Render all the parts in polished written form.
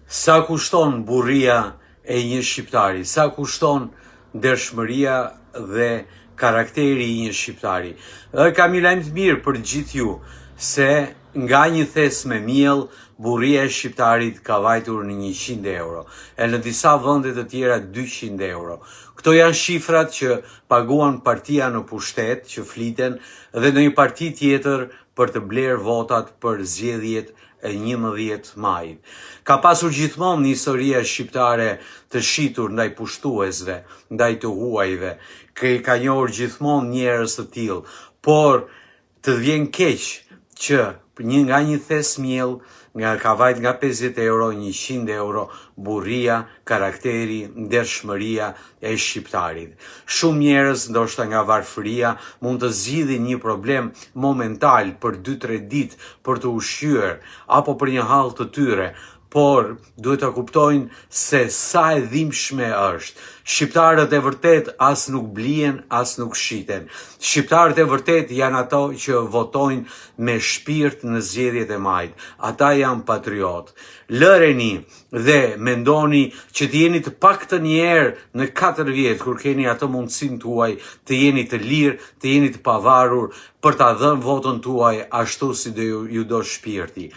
Sa kushton burria e një shqiptari, sa kushton ndershmëria dhe karakteri i një shqiptari. Dhe kam një lajm të mirë për gjithë ju, se nga një thes me miell, burria e shqiptarit ka vajtur në 100 euro, e në disa vende të tjera 200 euro. Këto janë shifrat që paguan partia në pushtet, që fliten, dhe në një parti tjetër për të blerë votat për zgjedhjet e 11 majit. Ka pasur gjithmonë një histori shqiptare të shitur ndaj pushtuesve, ndaj të huajve, ka njohur gjithmonë njerëz të tillë, por të vjen keq që nga një thes miell ka vajt nga 50 euro, 100 euro, burria, karakteri, ndershmëria e shqiptarit. Shumë njerëz, ndoshta nga varfëria, mund të zgjidhin një problem momental për 2-3 ditë për të ushqyer apo për një hall të tyre, por duhet të kuptojnë se sa e dhimbshme është. Shqiptarët e vërtet as nuk blien, as nuk shiten. Shqiptarët e vërtet janë ato që votojnë me shpirt në zgjedhjet e majit. Ata janë patriot. Lëreni dhe mendoni që të jeni të paktën një herë në 4 vjet, kur keni atë mundësinë tuaj, të jeni të lirë, të jeni të pavarur për ta dhënë votën tuaj ashtu si ju do shpirti.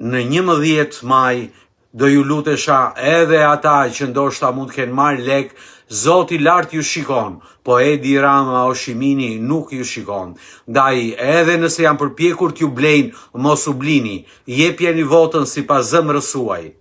Në 11 maj do ju lutesha edhe ata që ndoshta mund të kenë marrë lek, Zoti lart ju shikon, po Edi Rama Oshimini nuk ju shikon. Ndaj edhe nëse janë përpjekur t'ju blejnë, mos u blini, jepjeni votën sipas zemrës suaj.